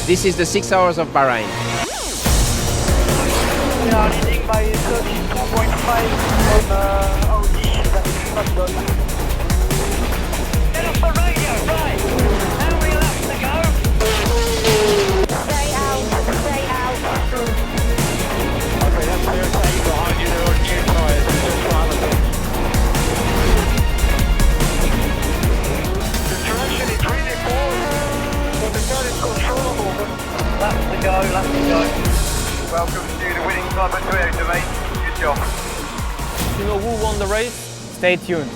This is the 6 Hours of Bahrain. We are leading by 32.5 on Audi, that's not good. Get off the radio, right. How many laps to go? Stay out. Okay, that's clear. Stay behind you, they're on new tyres, just for other things. The direction is really forward, but the gun is controllable. Laps to go. Welcome to the winning club at Toyota, mate. Good job. To know who won the race, stay tuned.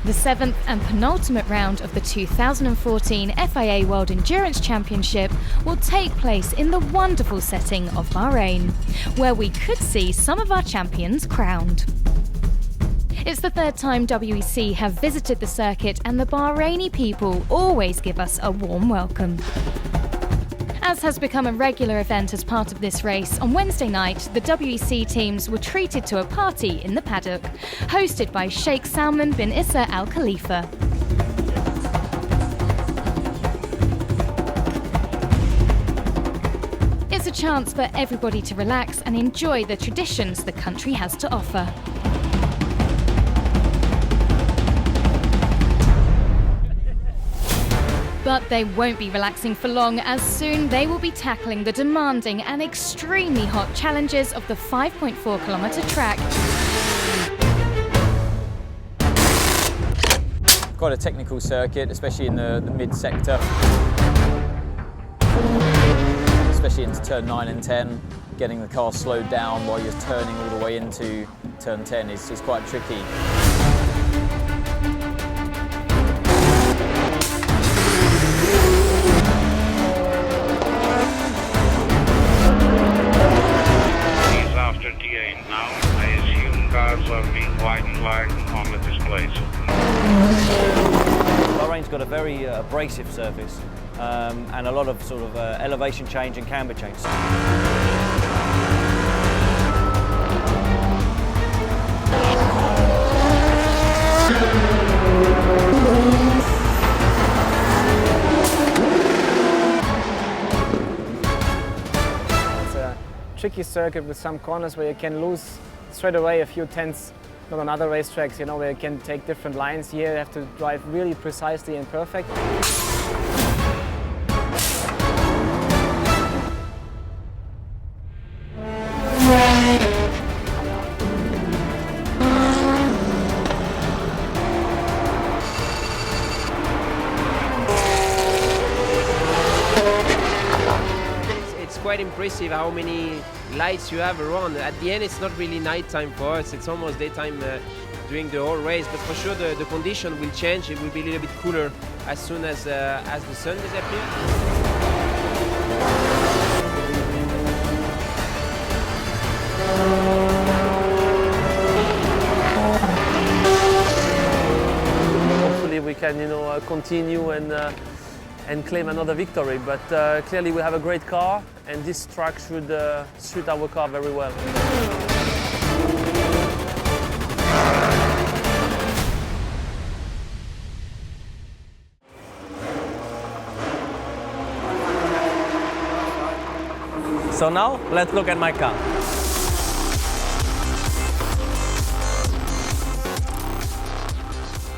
The seventh and penultimate round of the 2014 FIA World Endurance Championship will take place in the wonderful setting of Bahrain, where we could see some of our champions crowned. It's the third time WEC have visited the circuit, and the Bahraini people always give us a warm welcome. As has become a regular event as part of this race, on Wednesday night, the WEC teams were treated to a party in the paddock, hosted by Sheikh Salman bin Issa Al Khalifa. It's a chance for everybody to relax and enjoy the traditions the country has to offer. But they won't be relaxing for long, as soon they will be tackling the demanding and extremely hot challenges of the 5.4-kilometre track. Quite a technical circuit, especially in the mid-sector. Especially into turn 9 and 10, getting the car slowed down while you're turning all the way into turn 10 is quite tricky. Cars are being white flagged on the displays. Bahrain's got a very abrasive surface and a lot of sort of elevation change and camber change. It's a tricky circuit with some corners where you can lose straight away a few tenths, not on other racetracks, you know, where you can take different lines. Here you have to drive really precisely and perfect. It's quite impressive how many lights you have around. At the end, it's not really nighttime for us, it's almost daytime during the whole race, but for sure the condition will change. It will be a little bit cooler as soon as the sun disappears. Hopefully we can, continue and claim another victory. But clearly we have a great car, and this track should suit our car very well. So now, let's look at my car.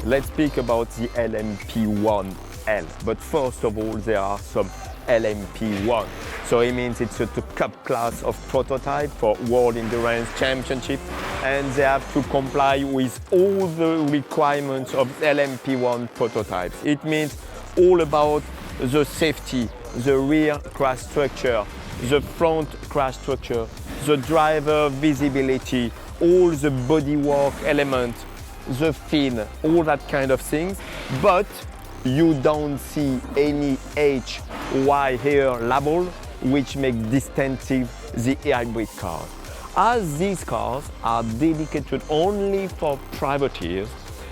Let's speak about the LMP1L. But first of all, there are some LMP1. So it means it's a top class of prototype for World Endurance Championship, and they have to comply with all the requirements of LMP1 prototypes. It means all about the safety, the rear crash structure, the front crash structure, the driver visibility, all the bodywork elements, the fin, all that kind of things. But you don't see any HY here label, which make distinctive the hybrid cars. As these cars are dedicated only for privateers,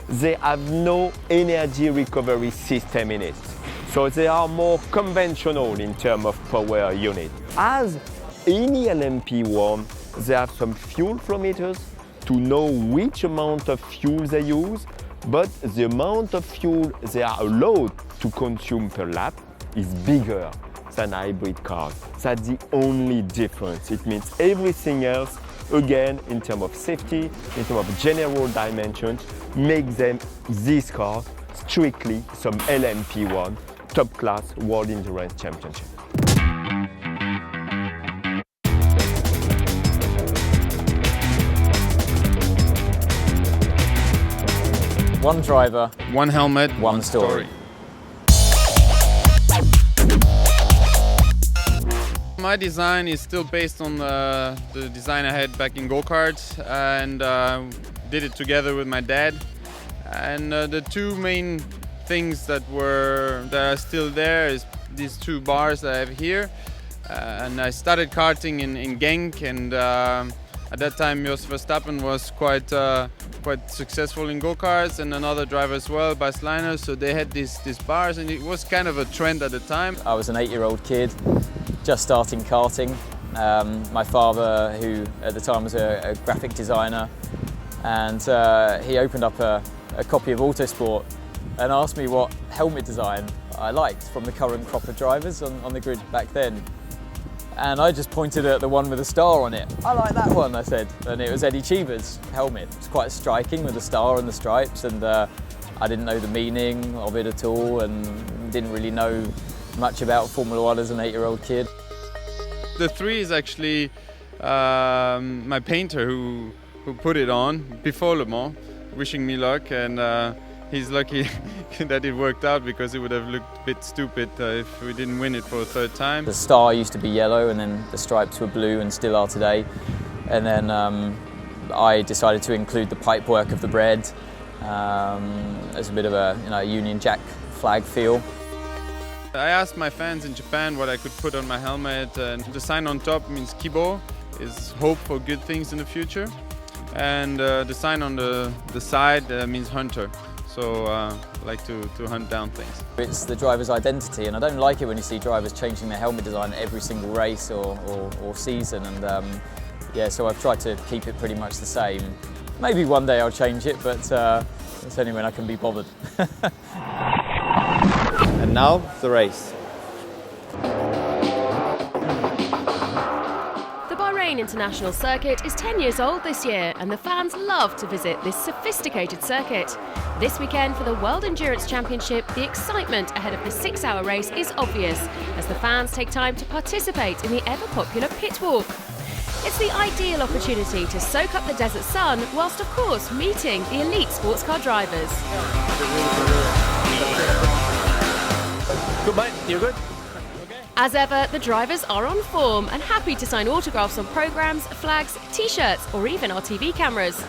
they have no energy recovery system in it. So they are more conventional in terms of power unit. As any LMP1, they have some fuel flow meters to know which amount of fuel they use, but the amount of fuel they are allowed to consume per lap is bigger than hybrid cars. That's the only difference. It means everything else, again, in terms of safety, in terms of general dimensions, make them, these cars, strictly some LMP1 top class World Endurance Championship. One driver, one helmet, one story. My design is still based on the design I had back in go-karts, and did it together with my dad. And the two main things that are still there is these two bars that I have here. And I started karting in Genk, and at that time Jos Verstappen was quite successful in go-karts, and another driver as well, Bas Leijner. So they had these bars, and it was kind of a trend at the time. I was an 8-year-old kid, just starting karting. My father, who at the time was a graphic designer, and he opened up a copy of Autosport and asked me what helmet design I liked from the current crop of drivers on the grid back then. And I just pointed at the one with a star on it. I like that one, I said. And it was Eddie Cheever's helmet. It was quite striking with the star and the stripes, and I didn't know the meaning of it at all, and didn't really know much about Formula One as an 8-year-old kid. The 3 is actually my painter who put it on before Le Mans, wishing me luck, and he's lucky that it worked out, because it would have looked a bit stupid if we didn't win it for a third time. The star used to be yellow, and then the stripes were blue and still are today. And then I decided to include the pipework of the bread as a bit of a Union Jack flag feel. I asked my fans in Japan what I could put on my helmet, and the sign on top means Kibo, is hope for good things in the future, and the sign on the side means hunter. So I like to hunt down things. It's the driver's identity, and I don't like it when you see drivers changing their helmet design every single race or season, and yeah, so I've tried to keep it pretty much the same. Maybe one day I'll change it, but it's only when I can be bothered. And now, the race. The Bahrain International Circuit is 10 years old this year, and the fans love to visit this sophisticated circuit. This weekend for the World Endurance Championship, the excitement ahead of the 6-hour race is obvious, as the fans take time to participate in the ever-popular pit walk. It's the ideal opportunity to soak up the desert sun, whilst of course meeting the elite sports car drivers. Good, mate. You're good? As ever, the drivers are on form and happy to sign autographs on programmes, flags, t-shirts or even our TV cameras.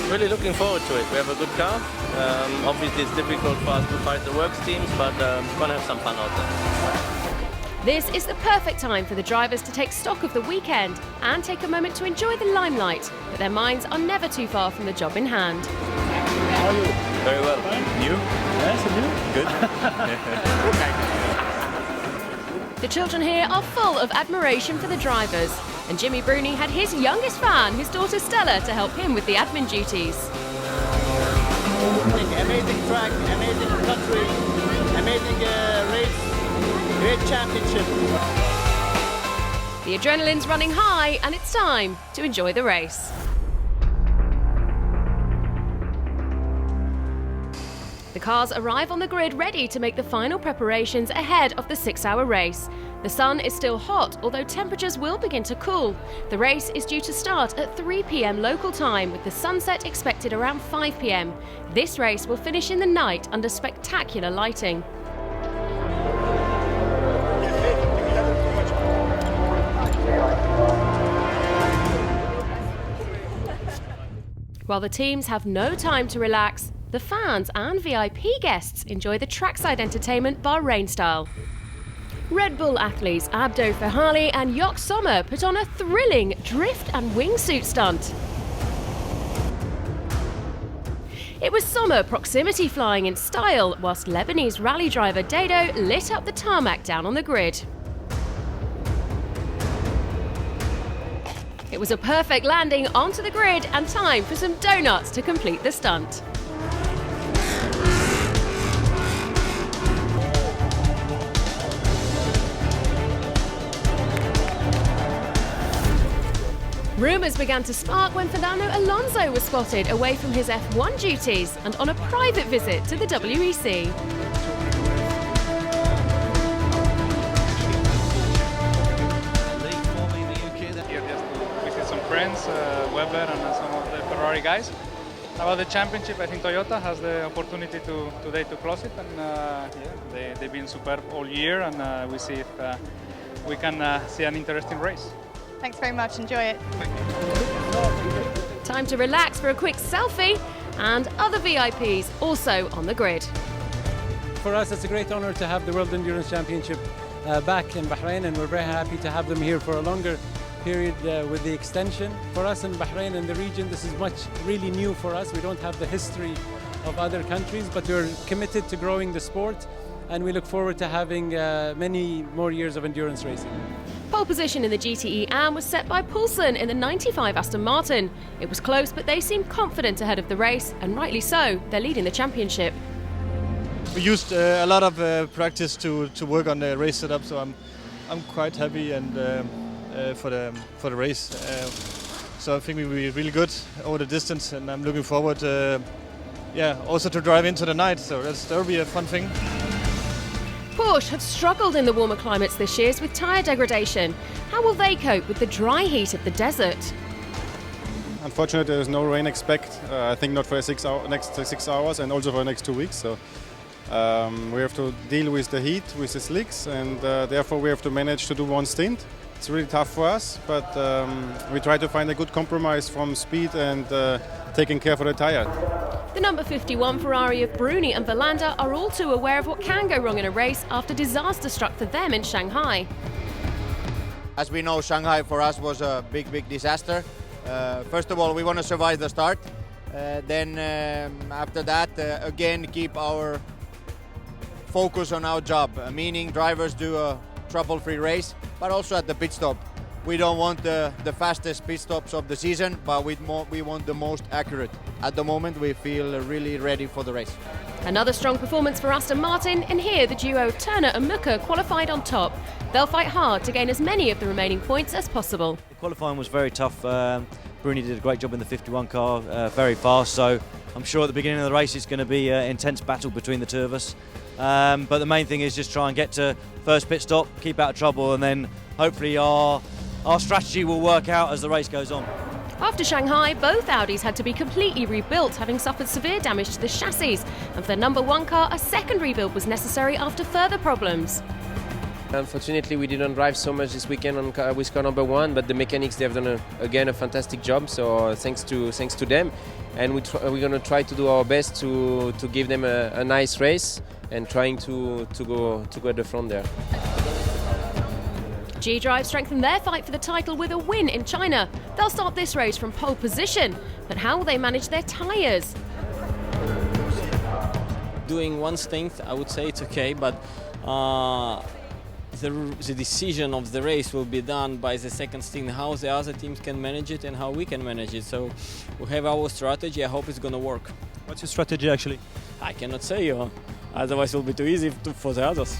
Really looking forward to it. We have a good car. Obviously it's difficult for us to fight the works teams, but we're going to have some fun out there. This is the perfect time for the drivers to take stock of the weekend and take a moment to enjoy the limelight, but their minds are never too far from the job in hand. How are you? Very well. You? Yes, and you? Good. The children here are full of admiration for the drivers, and Jimmy Bruni had his youngest fan, his daughter Stella, to help him with the admin duties. Amazing track, amazing country, amazing race, great championship. The adrenaline's running high, and it's time to enjoy the race. The cars arrive on the grid ready to make the final preparations ahead of the 6-hour race. The sun is still hot, although temperatures will begin to cool. The race is due to start at 3 p.m. local time, with the sunset expected around 5 p.m. This race will finish in the night under spectacular lighting. While the teams have no time to relax, the fans and VIP guests enjoy the trackside entertainment Bahrain style. Red Bull athletes Abdo Fehali and Jock Sommer put on a thrilling drift and wingsuit stunt. It was Sommer proximity flying in style, whilst Lebanese rally driver Dado lit up the tarmac down on the grid. It was a perfect landing onto the grid and time for some donuts to complete the stunt. Rumours began to spark when Fernando Alonso was spotted away from his F1 duties and on a private visit to the WEC. Here just to visit some friends, Weber and some of the Ferrari guys. About the championship, I think Toyota has the opportunity today to close it, and they've been superb all year, and we see if we can see an interesting race. Thanks very much, enjoy it. Time to relax for a quick selfie, and other VIPs also on the grid. For us, it's a great honour to have the World Endurance Championship back in Bahrain, and we're very happy to have them here for a longer period with the extension. For us in Bahrain and the region, this is really new for us. We don't have the history of other countries, but we're committed to growing the sport, and we look forward to having many more years of endurance racing. Pole position in the GTE AM was set by Poulsen in the 95 Aston Martin. It was close, but they seemed confident ahead of the race, and rightly so. They're leading the championship. We used a lot of practice to work on the race setup, so I'm quite happy and for the race. So I think we'll be really good over the distance, and I'm looking forward, also to drive into the night. So that'll be a fun thing. Porsche have struggled in the warmer climates this year with tyre degradation. How will they cope with the dry heat of the desert? Unfortunately, there is no rain expect. I think not for the next 6 hours, and also for the next 2 weeks. So we have to deal with the heat, with the slicks, and therefore we have to manage to do one stint. It's really tough for us, but we try to find a good compromise from speed and taking care for the tyre. The number 51 Ferrari of Bruni and Verlander are all too aware of what can go wrong in a race after disaster struck for them in Shanghai. As we know, Shanghai for us was a big disaster. First of all, we want to survive the start. Then after that, again, keep our focus on our job, meaning drivers do a trouble-free race, but also at the pit stop. We don't want the fastest pit stops of the season, but we want the most accurate. At the moment, we feel really ready for the race. Another strong performance for Aston Martin, and here the duo of Turner and Mucker qualified on top. They'll fight hard to gain as many of the remaining points as possible. The qualifying was very tough. Bruni did a great job in the 51 car, very fast, so I'm sure at the beginning of the race it's going to be an intense battle between the two of us. But the main thing is just try and get to first pit stop, keep out of trouble, and then hopefully our strategy will work out as the race goes on. After Shanghai, both Audis had to be completely rebuilt, having suffered severe damage to the chassis. And for the number 1 car, a second rebuild was necessary after further problems. Unfortunately, we didn't drive so much this weekend with car number 1, but the mechanics, they've done again a fantastic job. So thanks to them, and we're going to try to do our best to give them a nice race and trying to go at the front there. G-Drive strengthened their fight for the title with a win in China. They'll start this race from pole position, but how will they manage their tyres? Doing one stint, I would say it's okay, but the decision of the race will be done by the second stint, how the other teams can manage it and how we can manage it. So we have our strategy, I hope it's going to work. What's your strategy actually? I cannot say, otherwise it will be too easy for the others.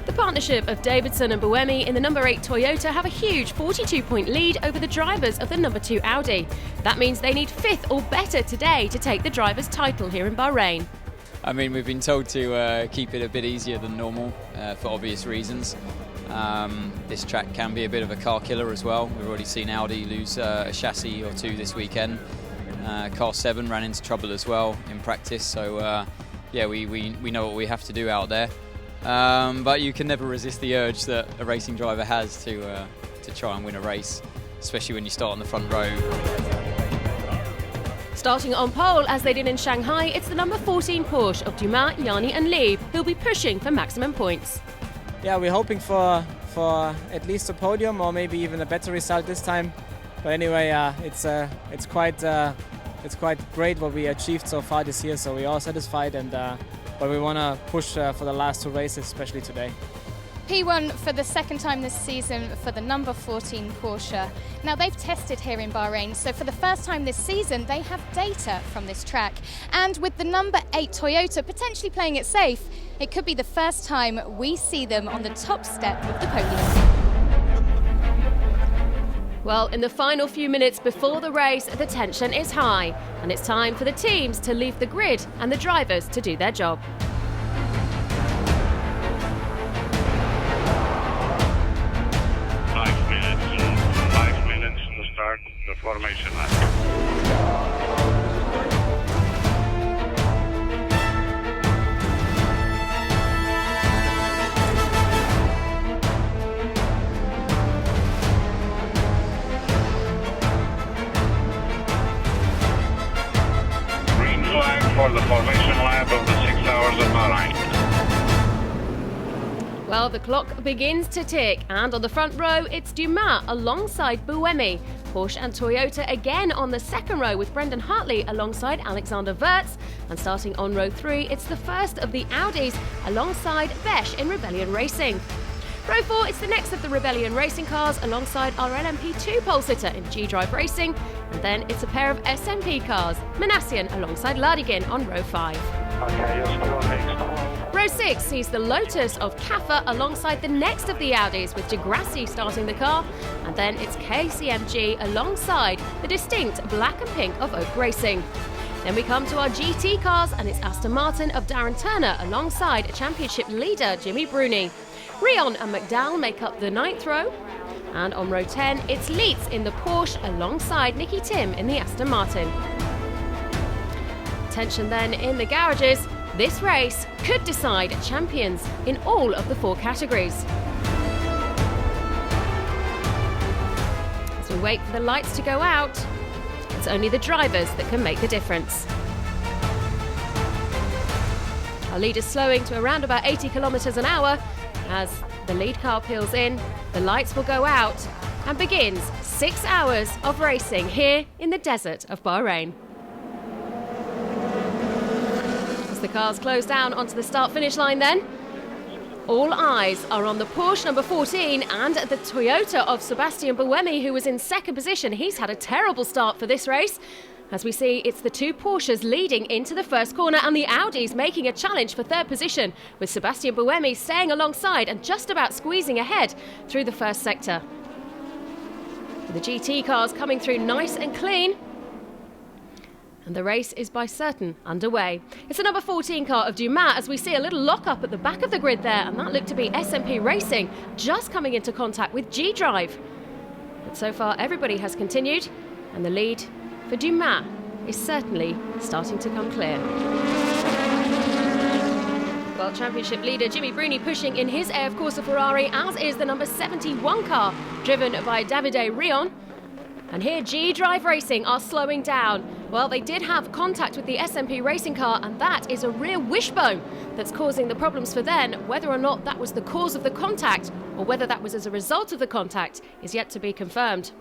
The partnership of Davidson and Buemi in the number 8 Toyota have a huge 42-point lead over the drivers of the number 2 Audi. That means they need 5th or better today to take the drivers' title here in Bahrain. I mean, we've been told to keep it a bit easier than normal for obvious reasons. This track can be a bit of a car killer as well. We've already seen Audi lose a chassis or 2 this weekend. Car 7 ran into trouble as well in practice, so we know what we have to do out there. But you can never resist the urge that a racing driver has to try and win a race, especially when you start on the front row. Starting on pole, as they did in Shanghai, it's the number 14 Porsche of Dumas, Yanni and Lieb who'll be pushing for maximum points. yeah, we're hoping for at least a podium or maybe even a better result this time. But anyway, it's quite great what we achieved so far this year. So we're all satisfied, and but we want to push for the last 2 races, especially today. P1 for the second time this season for the number 14 Porsche. Now they've tested here in Bahrain, so for the first time this season they have data from this track. And with the number 8 Toyota potentially playing it safe, it could be the first time we see them on the top step of the podium. Well, in the final few minutes before the race, the tension is high, and it's time for the teams to leave the grid and the drivers to do their job. Five minutes to start the formation lap. Green flag for the formation lap of the 6 Hours of Bahrain. Well, the clock begins to tick, and on the front row, it's Dumas alongside Buemi. Porsche and Toyota again on the second row with Brendan Hartley alongside Alexander Wurz. And starting on row 3, it's the first of the Audis alongside Besch in Rebellion Racing. Row 4, it's the next of the Rebellion Racing cars alongside our LMP2 pole sitter in G-Drive Racing. And then it's a pair of SMP cars, Manassian alongside Lardigin on row 5. Okay, you're still next. Row 6 sees the Lotus of Kaffa alongside the next of the Audis with Degrassi starting the car, and then it's KCMG alongside the distinct black and pink of Oak Racing. Then we come to our GT cars, and it's Aston Martin of Darren Turner alongside championship leader Jimmy Bruni. Rion and McDowell make up the 9th row, and on row 10 it's Leitz in the Porsche alongside Nicky Tim in the Aston Martin. Tension then in the garages. This race could decide champions in all of the 4 categories. As we wait for the lights to go out, it's only the drivers that can make the difference. Our lead is slowing to around about 80 kilometres an hour. As the lead car peels in, the lights will go out and begins 6 hours of racing here in the desert of Bahrain. The cars close down onto the start-finish line then. All eyes are on the Porsche number 14 and the Toyota of Sebastian Buemi, who was in second position. He's had a terrible start for this race. As we see, it's the 2 Porsches leading into the first corner and the Audis making a challenge for third position, with Sebastian Buemi staying alongside and just about squeezing ahead through the first sector. The GT cars coming through nice and clean. And the race is by certain underway. It's the number 14 car of Dumas, as we see a little lock-up at the back of the grid there, and that looked to be SMP Racing just coming into contact with G-Drive. But so far everybody has continued, and the lead for Dumas is certainly starting to come clear. Well, championship leader Jimmy Bruni pushing in his AF Corsa Ferrari, as is the number 71 car driven by Davide Rion. And here G-Drive Racing are slowing down. Well, they did have contact with the SMP racing car, and that is a rear wishbone that's causing the problems for them. Whether or not that was the cause of the contact or whether that was as a result of the contact is yet to be confirmed.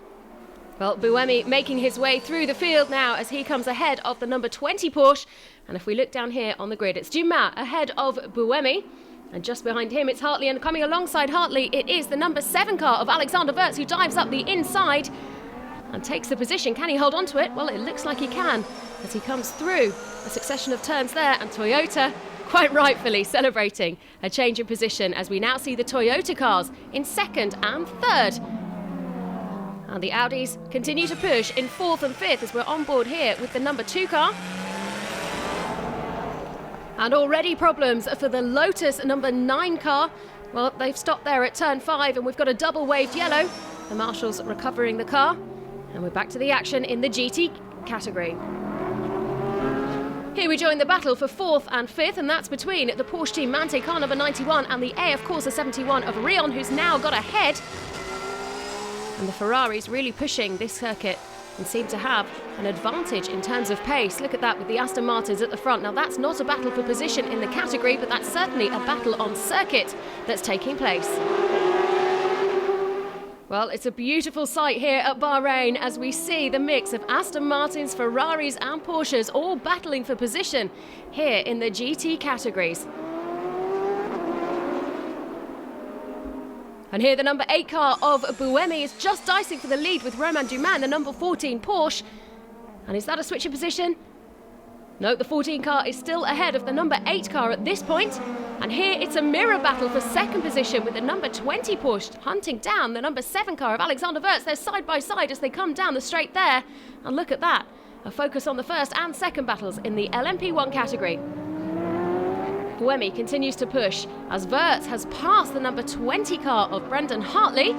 Well, Buemi making his way through the field now as he comes ahead of the number 20 Porsche. And if we look down here on the grid, it's Dumas ahead of Buemi. And just behind him, it's Hartley, and coming alongside Hartley, it is the number 7 car of Alexander Wurz, who dives up the inside and takes the position. Can he hold on to it? Well, it looks like he can as he comes through a succession of turns there, and Toyota quite rightfully celebrating a change in position as we now see the Toyota cars in second and third. And the Audis continue to push in 4th and 5th as we're on board here with the number 2 car. And already problems for the Lotus number 9 car. Well, they've stopped there at turn 5 and we've got a double waved yellow. The marshals recovering the car. And we're back to the action in the GT category. Here we join the battle for 4th and 5th, and that's between the Porsche team Mante car number 91 and the AF Corsa 71 of Rion, who's now got ahead. And the Ferraris really pushing this circuit and seem to have an advantage in terms of pace. Look at that with the Aston Martins at the front. Now that's not a battle for position in the category, but that's certainly a battle on circuit that's taking place. Well, it's a beautiful sight here at Bahrain as we see the mix of Aston Martins, Ferraris and Porsches all battling for position here in the GT categories. And here the number 8 car of Buemi is just dicing for the lead with Romain Dumas, the number 14 Porsche. And is that a switch in position? No, the 14 car is still ahead of the number 8 car at this point. And here it's a mirror battle for second position with the number 20 Porsche hunting down the number 7 car of Alexander Wurz. They're side by side as they come down the straight there. And look at that, a focus on the first and second battles in the LMP1 category. Buemi continues to push as Wurz has passed the number 20 car of Brendan Hartley.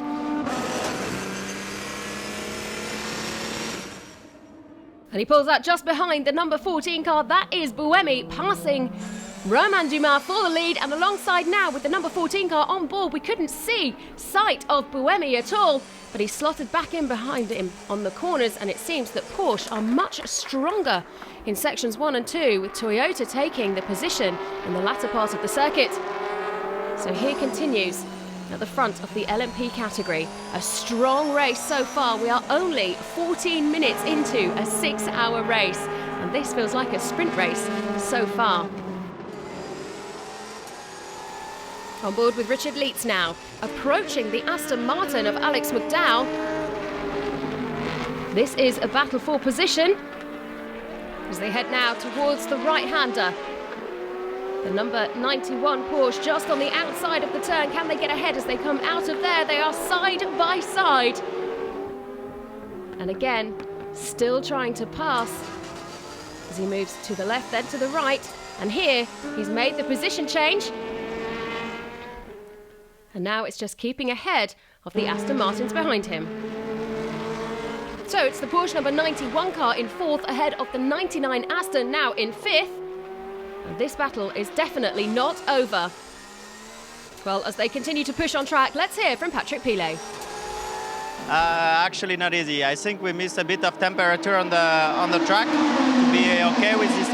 And he pulls out just behind the number 14 car. That is Buemi passing Romain Dumas for the lead, and alongside now with the number 14 car on board. We couldn't see sight of Buemi at all, but he slotted back in behind him on the corners, and it seems that Porsche are much stronger in sections 1 and 2, with Toyota taking the position in the latter part of the circuit. So here continues at the front of the LMP category. A strong race so far. We are only 14 minutes into a 6-hour race, and this feels like a sprint race so far. On board with Richard Leitz now, approaching the Aston Martin of Alex McDowell. This is a battle for position as they head now towards the right-hander. The number 91 Porsche just on the outside of the turn. Can they get ahead as they come out of there? They are side by side. And again, still trying to pass as he moves to the left, then to the right. And here, he's made the position change. And now it's just keeping ahead of the Aston Martins behind him. So it's the Porsche number 91 car in 4th, ahead of the 99 Aston now in 5th. And this battle is definitely not over. Well, as they continue to push on track, let's hear from Patrick Pilet. Actually not easy. I think we missed a bit of temperature on the track to be okay with this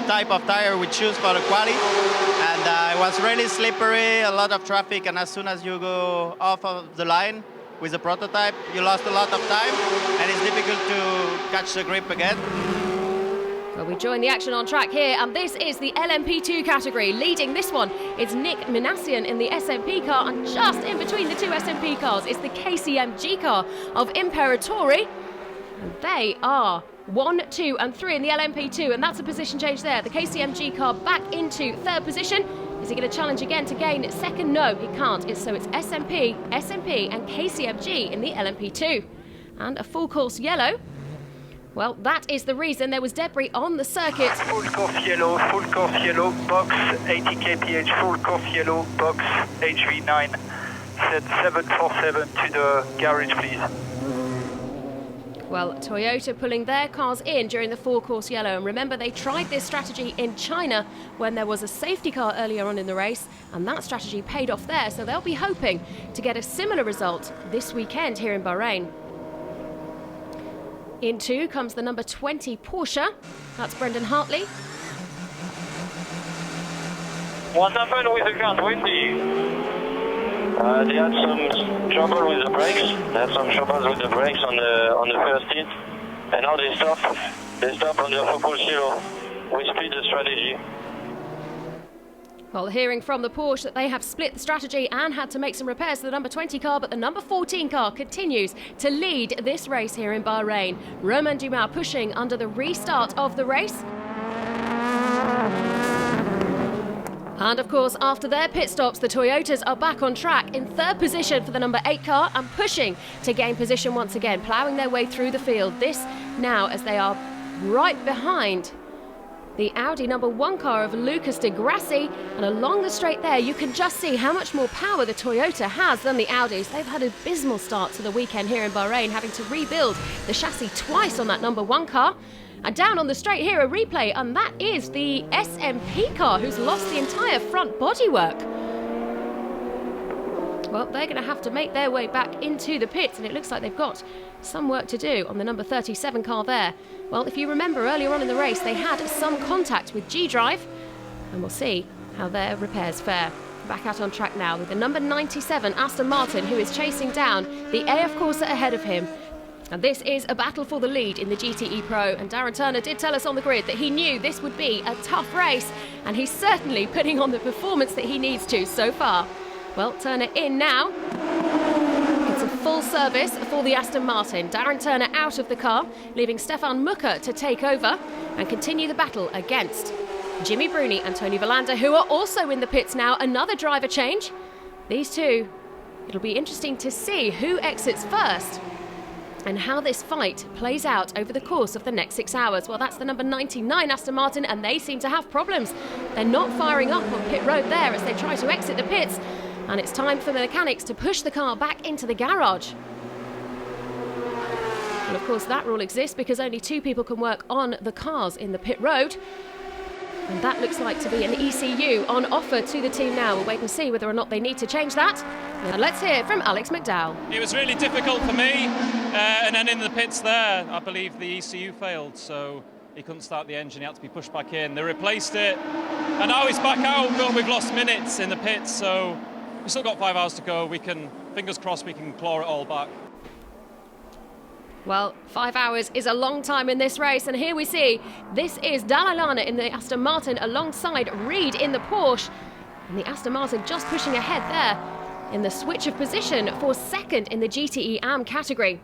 type of tire we choose for the quali. And it was really slippery, a lot of traffic, and as soon as you go off of the line with the prototype, you lost a lot of time, and it's difficult to catch the grip again. Well, we join the action on track here, and this is the LMP2 category. Leading this one is Nick Minassian in the SMP car, and just in between the two SMP cars is the KCMG car of Imperatori. And they are 1, 2 and 3 in the LMP2, and that's a position change there. The KCMG car back into 3rd position. Is he going to challenge again to gain 2nd? No, he can't. So it's SMP, SMP and KCMG in the LMP2. And a full course yellow. Well, that is the reason there was debris on the circuit. Full course yellow, box 80 kph, full course yellow, box HV9, set 747 to the garage, please. Well, Toyota pulling their cars in during the four-course yellow. And remember, they tried this strategy in China when there was a safety car earlier on in the race, and that strategy paid off there. So they'll be hoping to get a similar result this weekend here in Bahrain. In 2 comes the number 20 Porsche. That's Brendan Hartley. What happened with the car 20? They had some trouble with the brakes. They had some troubles with the brakes on the first hit, and now they stop. They stop on the full zero. We split the strategy. Well, hearing from the Porsche that they have split the strategy and had to make some repairs to the number 20 car, but the number 14 car continues to lead this race here in Bahrain. Romain Dumas pushing under the restart of the race. And of course, after their pit stops, the Toyotas are back on track in 3rd position for the number 8 car and pushing to gain position once again, ploughing their way through the field. This now as they are right behind the Audi number 1 car of Lucas de Grassi, and along the straight there you can just see how much more power the Toyota has than the Audis. They've had an abysmal start to the weekend here in Bahrain, having to rebuild the chassis twice on that number 1 car. And down on the straight here, a replay, and that is the SMP car who's lost the entire front bodywork. Well, they're going to have to make their way back into the pits, and it looks like they've got some work to do on the number 37 car there. Well, if you remember earlier on in the race, they had some contact with G-Drive, and we'll see how their repairs fare. Back out on track now with the number 97 Aston Martin, who is chasing down the AF Corsa ahead of him. And this is a battle for the lead in the GTE Pro, and Darren Turner did tell us on the grid that he knew this would be a tough race, and he's certainly putting on the performance that he needs to so far. Well, Turner in now. It's a full service for the Aston Martin. Darren Turner out of the car, leaving Stefan Mucker to take over and continue the battle against Jimmy Bruni and Tony Villander, who are also in the pits now. Another driver change. These two, it'll be interesting to see who exits first and how this fight plays out over the course of the next 6 hours. Well, that's the number 99 Aston Martin, and they seem to have problems. They're not firing up on pit road there as they try to exit the pits, and it's time for the mechanics to push the car back into the garage. And of course that rule exists because only 2 people can work on the cars in the pit road. And that looks like to be an ECU on offer to the team now. We'll wait and see whether or not they need to change that. And let's hear from Alex McDowell. It was really difficult for me, and then in the pits there, I believe the ECU failed, so he couldn't start the engine, he had to be pushed back in. They replaced it, and now he's back out, but we've lost minutes in the pits, so we've still got 5 hours to go. We can, fingers crossed, we can claw it all back. Well, 5 hours is a long time in this race, and here we see this is Dalai Lana in the Aston Martin alongside Reed in the Porsche, and the Aston Martin just pushing ahead there in the switch of position for second in the GTE AM category.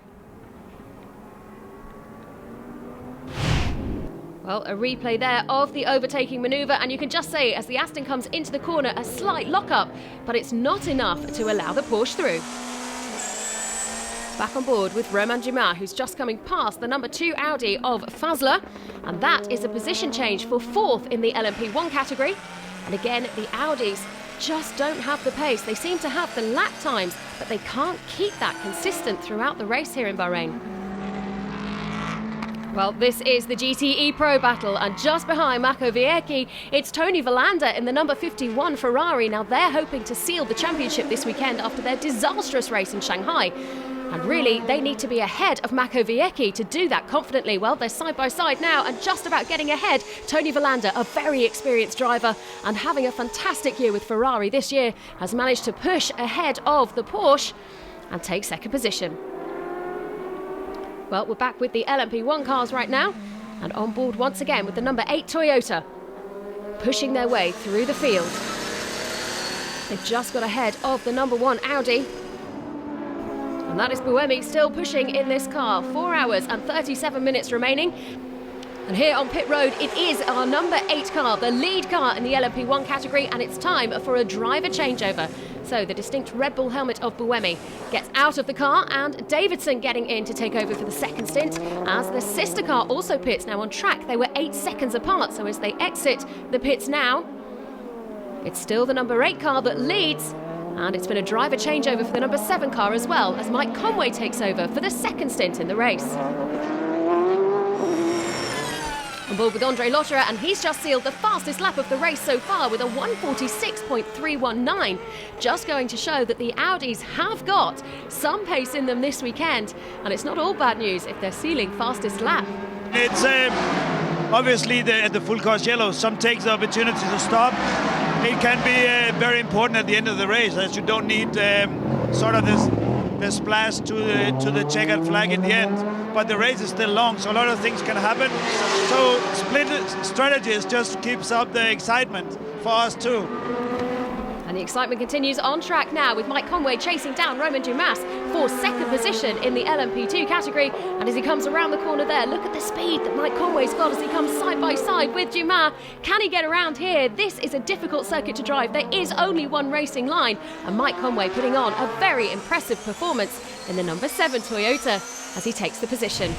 Well, a replay there of the overtaking manoeuvre, and you can just see as the Aston comes into the corner, a slight lock-up, but it's not enough to allow the Porsche through. Back on board with Romain Dumas, who's just coming past the number 2 Audi of Fazler, and that is a position change for 4th in the LMP1 category. And again, the Audis just don't have the pace. They seem to have the lap times, but they can't keep that consistent throughout the race here in Bahrain. Well, this is the GTE Pro battle, and just behind Marco Viecchi, it's Tony Villander in the number 51 Ferrari. Now, they're hoping to seal the championship this weekend after their disastrous race in Shanghai. And really, they need to be ahead of Marco Viecchi to do that confidently. Well, they're side by side now and just about getting ahead. Tony Villander, a very experienced driver and having a fantastic year with Ferrari this year, has managed to push ahead of the Porsche and take second position. Well, we're back with the LMP1 cars right now, and on board once again with the number 8 Toyota, pushing their way through the field. They've just got ahead of the number 1 Audi. And that is Buemi still pushing in this car. 4 hours and 37 minutes remaining. And here on pit road, it is our number 8 car, the lead car in the LMP1 category, and it's time for a driver changeover. So the distinct Red Bull helmet of Buemi gets out of the car, and Davidson getting in to take over for the second stint, as the sister car also pits. Now on track, they were 8 seconds apart, so as they exit the pits now, it's still the number 8 car that leads. And it's been a driver changeover for the number 7 car as well, as Mike Conway takes over for the second stint in the race. On board with Andre Lotterer, and he's just sealed the fastest lap of the race so far with a 1:46.319, just going to show that the Audis have got some pace in them this weekend, and it's not all bad news if they're sealing fastest lap. It's obviously the full course yellow. Some take the opportunity to stop. It can be very important at the end of the race, as you don't need sort of this splash to the checkered flag in the end. But the race is still long, so a lot of things can happen. So split strategies just keeps up the excitement for us too. And the excitement continues on track now with Mike Conway chasing down Romain Dumas for second position in the LMP2 category. And as he comes around the corner there, look at the speed that Mike Conway's got as he comes side by side with Dumas. Can he get around here? This is a difficult circuit to drive. There is only one racing line, and Mike Conway putting on a very impressive performance in the number 7 Toyota as he takes the position.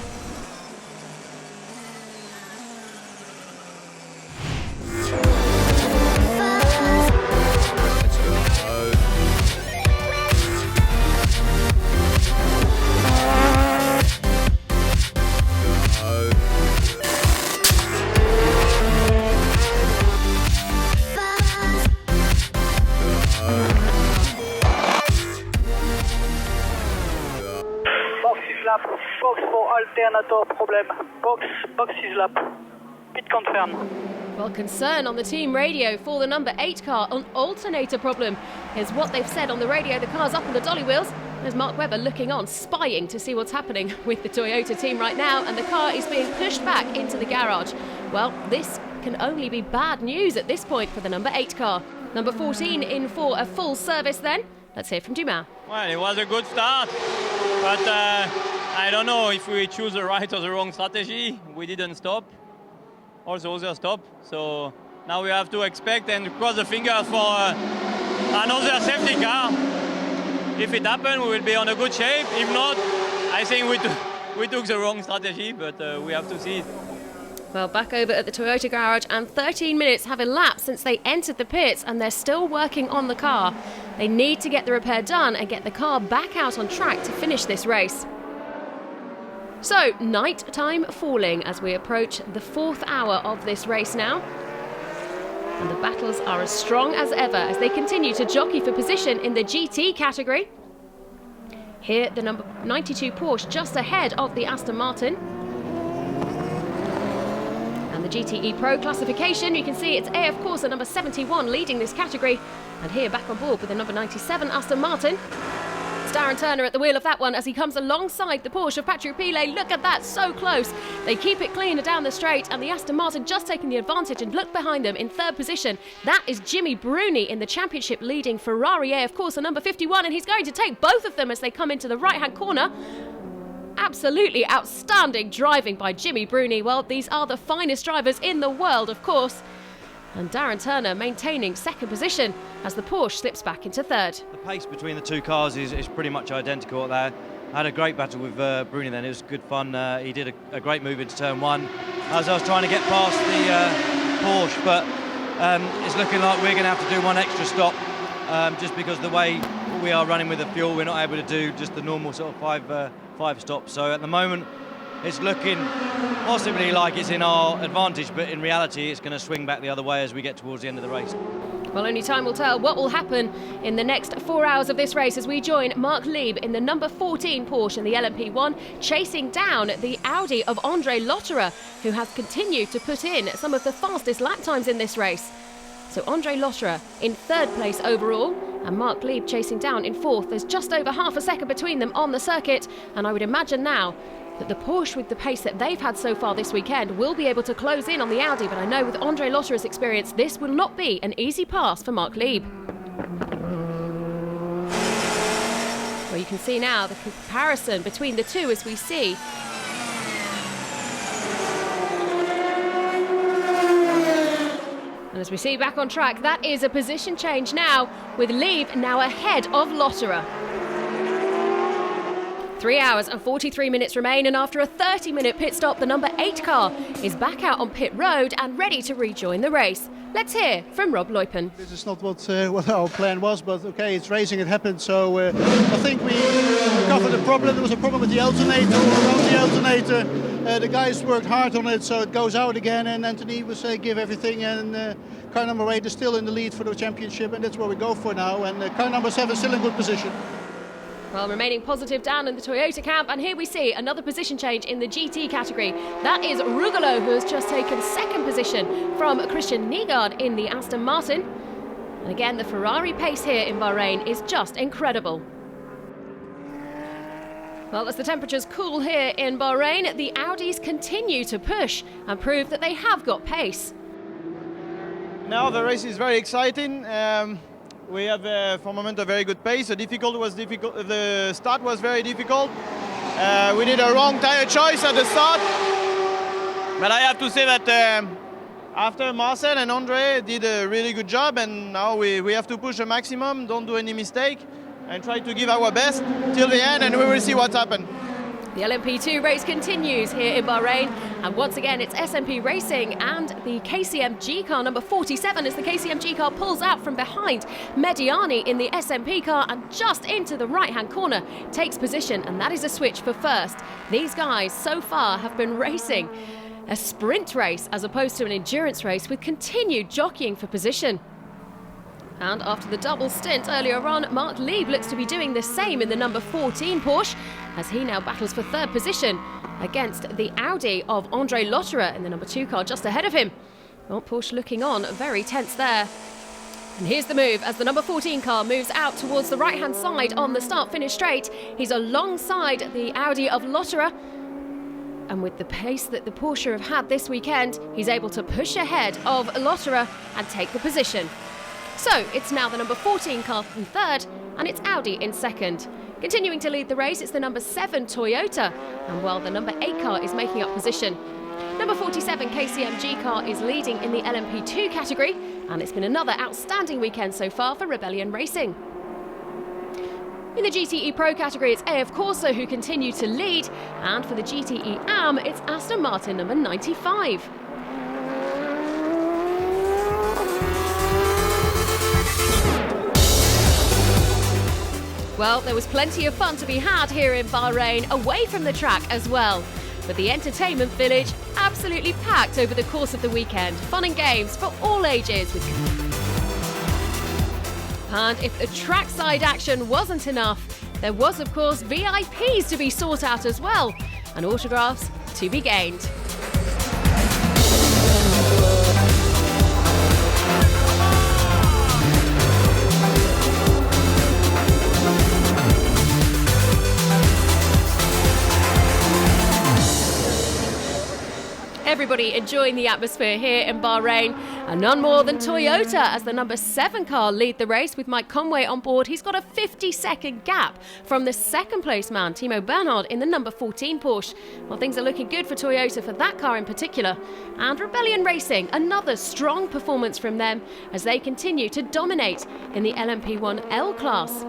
Box is lap Alternator problem. Box is lap. Pit confirmed. Well, concern on the team radio for the number 8 car, an alternator problem is what they've said on the radio. The car's up on the dolly wheels. There's Mark Webber looking on, spying to see what's happening with the Toyota team right now, and the car is being pushed back into the garage. Well, this can only be bad news at this point for the number 8 car. Number 14 in for a full service then. Let's hear from Dumas. Well, it was a good start, but I don't know if we choose the right or the wrong strategy. We didn't stop. Also, others stop. So now we have to expect and cross the fingers for another safety car. If it happens, we will be on a good shape. If not, I think we took the wrong strategy, but we have to see it. Well, back over at the Toyota garage, and 13 minutes have elapsed since they entered the pits, and they're still working on the car. They need to get the repair done and get the car back out on track to finish this race. So, night time falling as we approach the 4th hour of this race now. And the battles are as strong as ever as they continue to jockey for position in the GT category. Here, the number 92 Porsche just ahead of the Aston Martin. And the GTE Pro classification, you can see it's AF Corsa number 71 leading this category. And here back on board with the number 97 Aston Martin. It's Darren Turner at the wheel of that one as he comes alongside the Porsche of Patrick Pilet. Look at that, so close. They keep it clean down the straight, and the Aston Martin just taking the advantage, and look behind them in 3rd position. That is Jimmy Bruni in the championship leading Ferrari AF Corsa number 51, and he's going to take both of them as they come into the right-hand corner. Absolutely outstanding driving by Jimmy Bruni. Well, these are the finest drivers in the world, of course. And Darren Turner maintaining 2nd position as the Porsche slips back into 3rd. The pace between the two cars is pretty much identical there. I had a great battle with Bruni then. It was good fun. He did a great move into turn 1 as I was trying to get past the Porsche, but it's looking like we're going to have to do one extra stop just because the way we are running with the fuel, we're not able to do just the normal sort of five stops. So at the moment, it's looking possibly like it's in our advantage, but in reality, it's going to swing back the other way as we get towards the end of the race. Well, only time will tell what will happen in the next 4 hours of this race as we join Mark Lieb in the number 14 Porsche in the LMP1, chasing down the Audi of Andre Lotterer, who has continued to put in some of the fastest lap times in this race. So Andre Lotterer in 3rd place overall, and Mark Lieb chasing down in 4th. There's just over half a second between them on the circuit, and I would imagine now that the Porsche, with the pace that they've had so far this weekend, will be able to close in on the Audi, but I know with Andre Lotterer's experience, this will not be an easy pass for Mark Lieb. Well, you can see now the comparison between the two as we see. And as we see back on track, that is a position change now, with Lieb now ahead of Lotterer. 3 hours and 43 minutes remain, and after a 30-minute pit stop, the number 8 car is back out on pit road and ready to rejoin the race. Let's hear from Rob Luypen. This is not what our plan was, but okay, it's racing, it happened, so I think we covered the problem. There was a problem with the alternator, around the alternator. The guys worked hard on it, so it goes out again, and Anthony was give everything, and car number 8 is still in the lead for the championship, and that's what we go for now, and car number 7 is still in good position. Well, remaining positive down in the Toyota camp, and here we see another position change in the GT category. That is Rugolo, who has just taken 2nd position from Christian Nygaard in the Aston Martin. And again, the Ferrari pace here in Bahrain is just incredible. Well, as the temperatures cool here in Bahrain, the Audis continue to push and prove that they have got pace. Now the race is very exciting. We have, for the moment, a very good pace. The start was very difficult. We did a wrong tire choice at the start. But I have to say that after Marcel and Andre did a really good job, and now we have to push the maximum, don't do any mistake, and try to give our best till the end, and we will see what's happened. The LMP2 race continues here in Bahrain, and once again it's SMP Racing and the KCM car number 47 as the KCM car pulls out from behind Mediani in the SMP car and just into the right-hand corner takes position, and that is a switch for first. These guys so far have been racing a sprint race as opposed to an endurance race with continued jockeying for position. And after the double stint earlier on, Mark Lieb looks to be doing the same in the number 14 Porsche, as he now battles for third position against the Audi of Andre Lotterer in the number 2 car just ahead of him. Well, Porsche looking on very tense there. And here's the move as the number 14 car moves out towards the right-hand side on the start-finish straight. He's alongside the Audi of Lotterer. And with the pace that the Porsche have had this weekend, he's able to push ahead of Lotterer and take the position. So it's now the number 14 car in third, and it's Audi in second. Continuing to lead the race, it's the number 7 Toyota, and while the number 8 car is making up position. Number 47 KCMG car is leading in the LMP2 category, and it's been another outstanding weekend so far for Rebellion Racing. In the GTE Pro category, it's AF Corsa who continue to lead, and for the GTE AM, it's Aston Martin number 95. Well, there was plenty of fun to be had here in Bahrain, away from the track as well. But the entertainment village absolutely packed over the course of the weekend. Fun and games for all ages. And if the trackside action wasn't enough, there was, of course, VIPs to be sought out as well, and autographs to be gained. Everybody enjoying the atmosphere here in Bahrain, and none more than Toyota as the number 7 car lead the race with Mike Conway on board. He's got a 50-second gap from the second place man, Timo Bernhard, in the number 14 Porsche. Well, things are looking good for Toyota for that car in particular. And Rebellion Racing, another strong performance from them as they continue to dominate in the LMP1L class.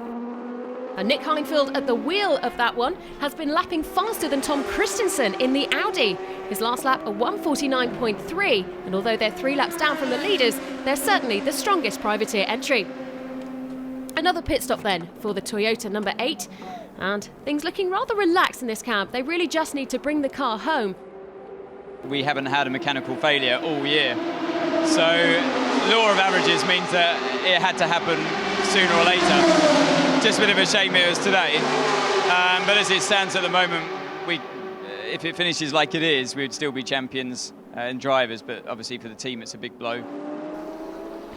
And Nick Heinfeld at the wheel of that one has been lapping faster than Tom Christensen in the Audi. His last lap a 1:49.3, and although they're 3 laps down from the leaders, they're certainly the strongest privateer entry. Another pit stop then for the Toyota number 8, and things looking rather relaxed in this camp. They really just need to bring the car home. We haven't had a mechanical failure all year, so law of averages means that it had to happen sooner or later. Just a bit of a shame it was today, but as it stands at the moment, if it finishes like it is, we would still be champions and drivers, but obviously for the team it's a big blow.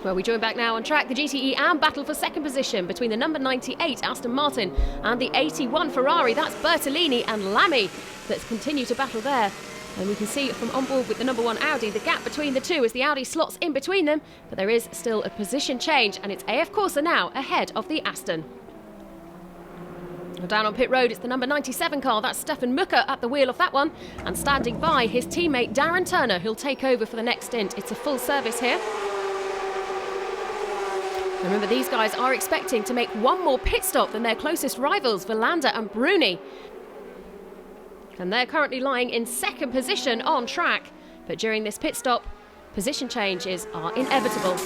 Well, we join back now on track. The GTE AM battle for second position between the number 98 Aston Martin and the 81 Ferrari. That's Bertolini and Lamy that continue to battle there. And we can see from on board with the number 1 Audi, the gap between the two as the Audi slots in between them, but there is still a position change, and it's AF Corsa now ahead of the Aston. Down on pit road, it's the number 97 car. That's Stefan Mucker at the wheel of that one. And standing by, his teammate Darren Turner, who'll take over for the next stint. It's a full service here. Remember, these guys are expecting to make one more pit stop than their closest rivals, Verlander and Bruni. And they're currently lying in second position on track. But during this pit stop, position changes are inevitable.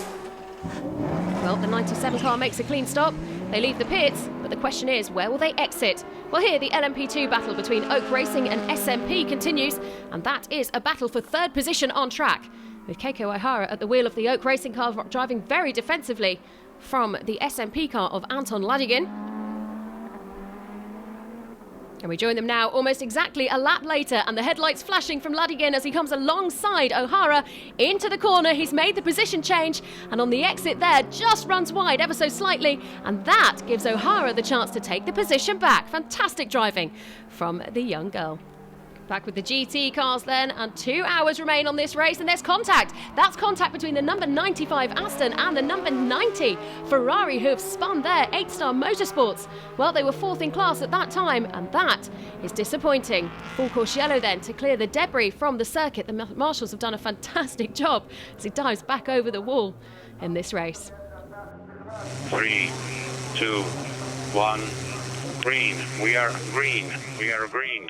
Well, the 97 car makes a clean stop. They leave the pits, but the question is, where will they exit? Well, here the LMP2 battle between Oak Racing and SMP continues, and that is a battle for third position on track, with Keiko Ihara at the wheel of the Oak Racing car driving very defensively from the SMP car of Anton Ladigan. And we join them now almost exactly a lap later, and the headlights flashing from Ladigan as he comes alongside O'Hara into the corner. He's made the position change, and on the exit there just runs wide ever so slightly, and that gives O'Hara the chance to take the position back. Fantastic driving from the young girl. Back with the GT cars then, and 2 hours remain on this race, and there's contact. That's contact between the number 95 Aston and the number 90 Ferrari, who have spun their 8-star Motorsports. Well, they were 4th in class at that time, and that is disappointing. Full course yellow then to clear the debris from the circuit. The marshals have done a fantastic job as he dives back over the wall in this race. 3, 2, 1, green. We are green. We are green.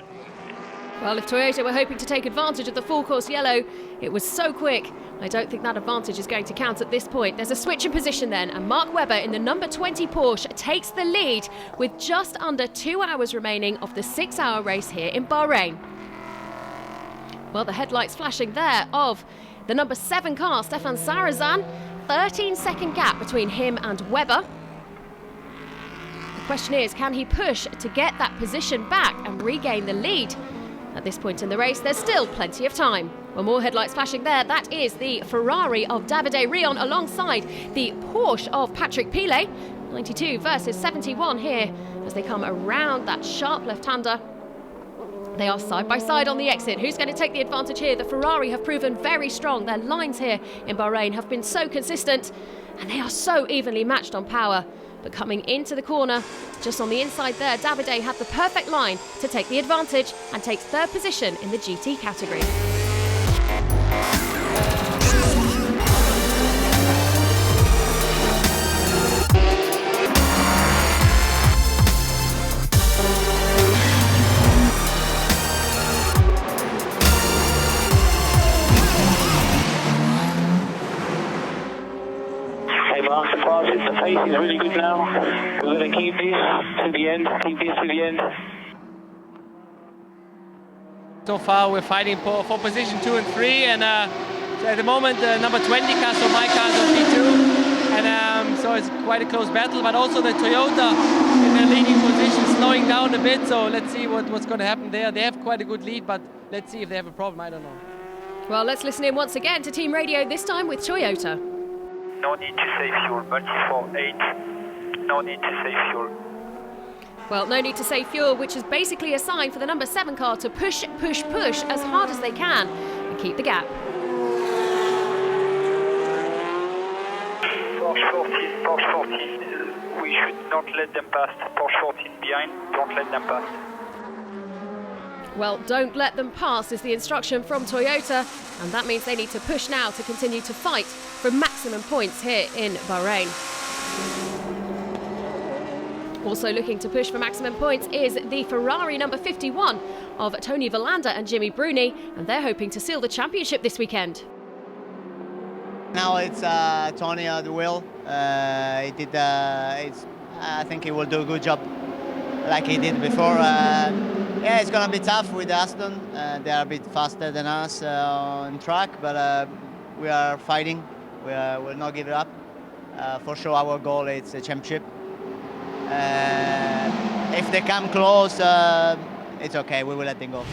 Well, if Toyota were hoping to take advantage of the full course yellow, it was so quick. I don't think that advantage is going to count at this point. There's a switch in position then, and Mark Webber in the number 20 Porsche takes the lead with just under 2 hours remaining of the 6-hour race here in Bahrain. Well, the headlights flashing there of the number 7 car, Stefan Sarazan. 13-second gap between him and Webber. The question is, can he push to get that position back and regain the lead? At this point in the race, there's still plenty of time. Well, more headlights flashing there. That is the Ferrari of Davide Rion alongside the Porsche of Patrick Pilet. 92 versus 71 here as they come around that sharp left-hander. They are side by side on the exit. Who's going to take the advantage here? The Ferrari have proven very strong. Their lines here in Bahrain have been so consistent and they are so evenly matched on power. But coming into the corner, just on the inside there, Davide had the perfect line to take the advantage and takes third position in the GT category. The pace is really good now. We're going to keep this to the end, So far we're fighting for position 2 and 3, and so at the moment number 20 car, so my car is on P2, and so it's quite a close battle, but also the Toyota in the leading position, slowing down a bit, so let's see what's going to happen there. They have quite a good lead, but let's see if they have a problem, I don't know. Well, let's listen in once again to Team Radio, this time with Toyota. No need to save fuel, multi-4-8. No need to save fuel. Well, no need to save fuel, which is basically a sign for the number 7 car to push as hard as they can and keep the gap. Porsche 14, we should not let them pass. Porsche 14 behind, don't let them pass. Well, don't let them pass is the instruction from Toyota, and that means they need to push now to continue to fight for maximum points here in Bahrain. Also looking to push for maximum points is the Ferrari number 51 of Tony Villander and Jimmy Bruni, and they're hoping to seal the championship this weekend. Now it's Tony at the wheel. I think he will do a good job like he did before. Yeah, it's going to be tough with Aston. They are a bit faster than us on track, but we are fighting. We'll not give it up. For sure, our goal is a championship. If they come close, it's okay. We will let them go.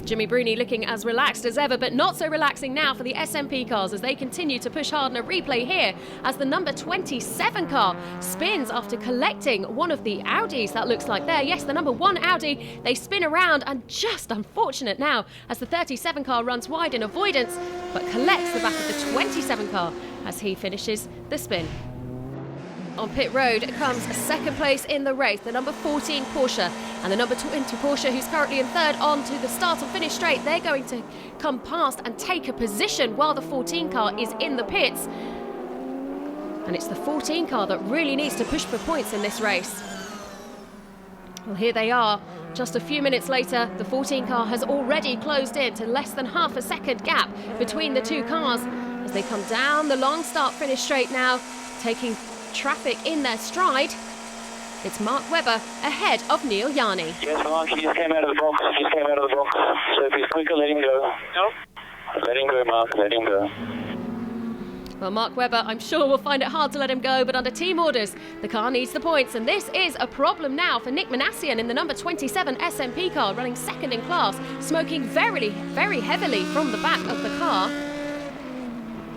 Jimmy Bruni looking as relaxed as ever, but not so relaxing now for the SMP cars as they continue to push hard. And a replay here as the number 27 car spins after collecting one of the Audis, that looks like there. Yes, the number 1 Audi. They spin around, and just unfortunate now as the 37 car runs wide in avoidance, but collects the back of the 27 car as he finishes the spin. On pit road comes second place in the race, the number 14 Porsche and the number 20 Porsche, who's currently in third, on to the start and finish straight. They're going to come past and take a position while the 14 car is in the pits. And it's the 14 car that really needs to push for points in this race. Well, here they are. Just a few minutes later, the 14 car has already closed in to less than half a second gap between the two cars as they come down the long start-finish straight now, taking traffic in their stride. It's Mark Webber ahead of Neil Yarni. Yes, Mark, he just came out of the box. So if he's quicker, let him go. No. Let him go, Mark, let him go. Well, Mark Webber, I'm sure will find it hard to let him go, but under team orders, the car needs the points, and this is a problem now for Nick Manassian in the number 27 SMP car, running second in class, smoking very, very heavily from the back of the car.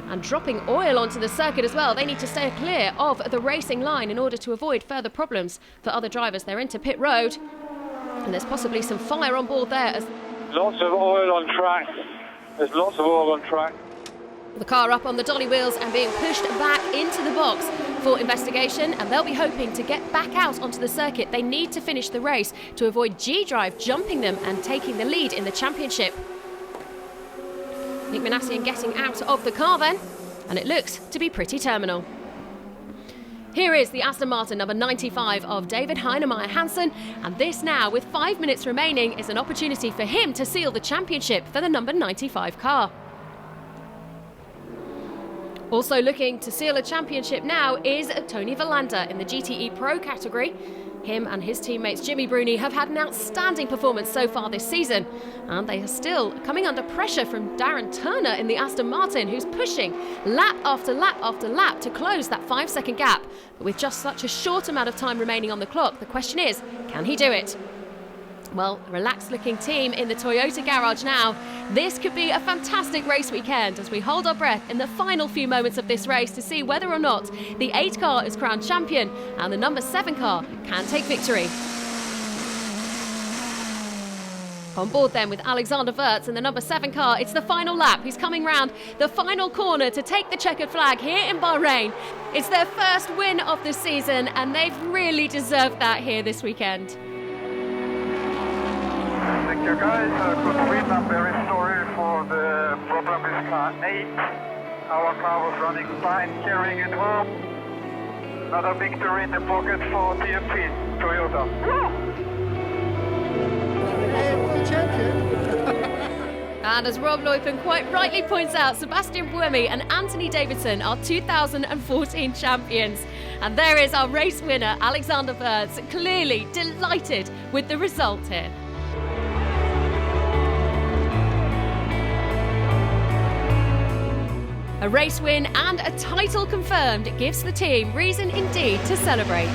And dropping oil onto the circuit as well. They need to stay clear of the racing line in order to avoid further problems for other drivers. They're into pit road, and there's possibly some fire on board there. Lots of oil on track. There's lots of oil on track. The car up on the dolly wheels and being pushed back into the box for investigation, and they'll be hoping to get back out onto the circuit. They need to finish the race to avoid G-Drive jumping them and taking the lead in the championship. Nick Manassian getting out of the car then, and it looks to be pretty terminal. Here is the Aston Martin number 95 of David Heinemeier Hansen, and this now, with 5 minutes remaining, is an opportunity for him to seal the championship for the number 95 car. Also looking to seal a championship now is Tony Villander in the GTE Pro category. Him and his teammates Jimmy Bruni have had an outstanding performance so far this season, and they are still coming under pressure from Darren Turner in the Aston Martin, who's pushing lap after lap after lap to close that 5-second gap. But with just such a short amount of time remaining on the clock, the question is, can he do it? Well, relaxed looking team in the Toyota garage now. This could be a fantastic race weekend as we hold our breath in the final few moments of this race to see whether or not the 8 car is crowned champion and the number 7 car can take victory. On board then with Alexander Wirtz in the number 7 car, it's the final lap. He's coming round the final corner to take the checkered flag here in Bahrain. It's their first win of the season and they've really deserved that here this weekend. Thank you guys. Good win. I'm very sorry for the problem with car 8. Our car was running fine, carrying it home. Another victory in the pocket for TMP, Toyota. World champion. And as Rob Leupen quite rightly points out, Sebastian Buemi and Anthony Davidson are 2014 champions. And there is our race winner, Alexander Wirtz, clearly delighted with the result here. A race win and a title confirmed gives the team reason indeed to celebrate.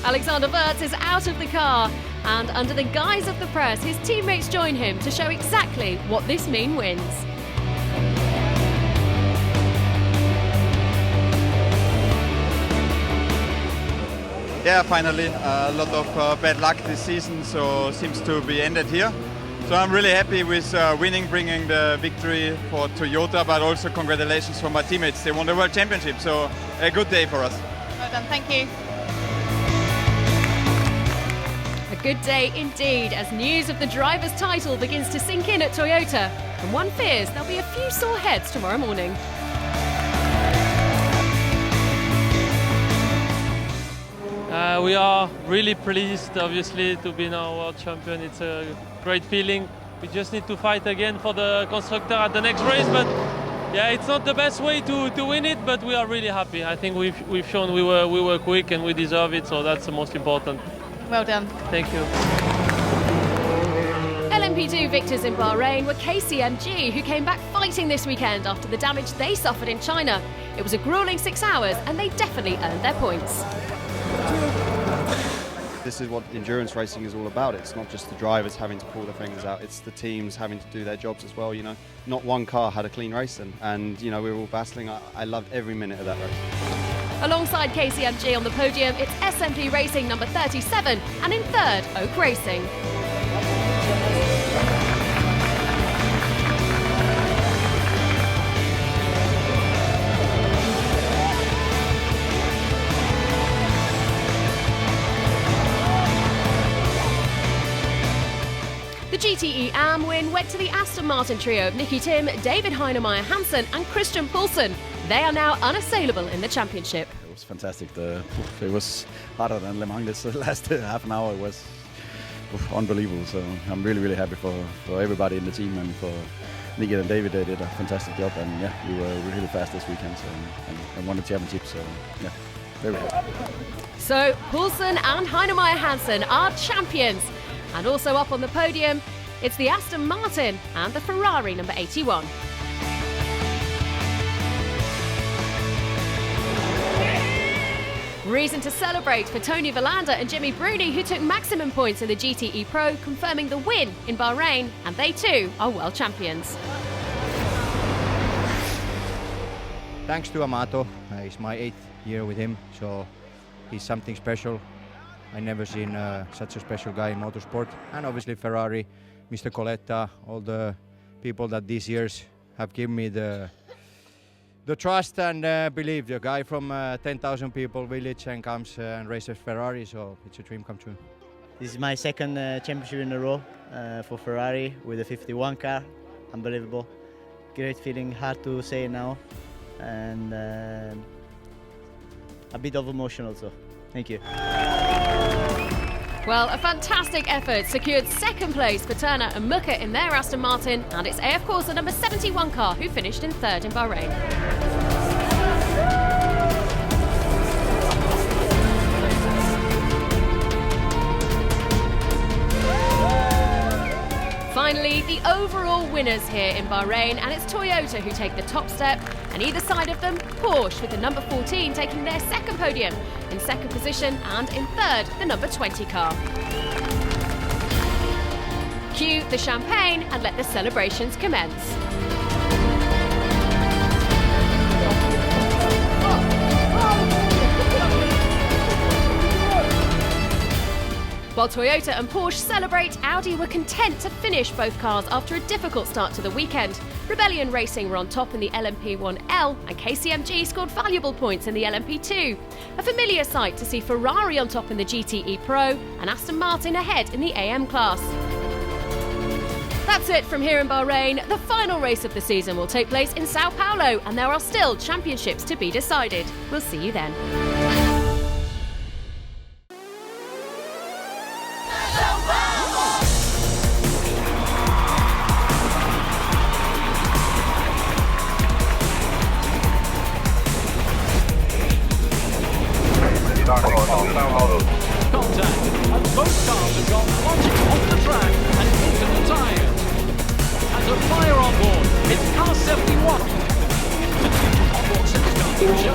Alexander Wirtz is out of the car, and under the guise of the press, his teammates join him to show exactly what this mean wins. Yeah, finally, a lot of bad luck this season, so seems to be ended here. So I'm really happy with winning, bringing the victory for Toyota, but also congratulations for my teammates. They won the World Championship, so a good day for us. Well done, thank you. A good day indeed as news of the driver's title begins to sink in at Toyota, and one fears there'll be a few sore heads tomorrow morning. We are really pleased, obviously, to be now world champion. It's a great feeling. We just need to fight again for the constructor at the next race, but yeah, it's not the best way to win it, but we are really happy. I think we've shown we were quick and we deserve it, so that's the most important. Well done. Thank you. LMP2 victors in Bahrain were KCMG, who came back fighting this weekend after the damage they suffered in China. It was a grueling 6 hours and they definitely earned their points. This is what endurance racing is all about. It's not just the drivers having to pull their fingers out, it's the teams having to do their jobs as well. You know, not one car had a clean race, and you know, we were all battling. I loved every minute of that race. Alongside KCMG on the podium, it's SMP Racing number 37, and in third, Oak Racing. The GTE AM win went to the Aston Martin trio of Nicky Tim, David Heinemeier Hansen and Christian Poulsen. They are now unassailable in the championship. It was fantastic. It was harder than Le Mans this last half an hour. It was unbelievable. So I'm really, really happy for everybody in the team and for Nicky and David. They did a fantastic job, and yeah, we were really fast this weekend and won the championship. So yeah, very happy. So Poulsen and Heinemeier Hansen are champions. And also up on the podium, it's the Aston Martin and the Ferrari number 81. Reason to celebrate for Tony Verlander and Jimmy Bruni, who took maximum points in the GTE Pro, confirming the win in Bahrain, and they too are world champions. Thanks to Amato, it's my 8th year with him, so he's something special. I never seen such a special guy in motorsport. And obviously Ferrari, Mr. Coletta, all the people that these years have given me the trust and belief. The guy from 10,000 people village and comes and races Ferrari, so it's a dream come true. This is my second championship in a row for Ferrari with a 51 car. Unbelievable. Great feeling, hard to say now. And a bit of emotion also. Thank you. Well, a fantastic effort secured second place for Turner and Mucker in their Aston Martin, and it's AF Corse, the number 71 car, who finished in third in Bahrain. finally, the overall winners here in Bahrain, and it's Toyota who take the top step, and either side of them, Porsche with the number 14 taking their second podium, in second position, and in third, the number 20 car. Cue the champagne and let the celebrations commence. While Toyota and Porsche celebrate, Audi were content to finish both cars after a difficult start to the weekend. Rebellion Racing were on top in the LMP1L, and KCMG scored valuable points in the LMP2. A familiar sight to see Ferrari on top in the GTE Pro, and Aston Martin ahead in the AM class. That's it from here in Bahrain. The final race of the season will take place in Sao Paulo, and there are still championships to be decided. We'll see you then. Contact, and both cars have gone launching off the track and into the tyres. And a fire on board, it's car 71. Onboard circumstances show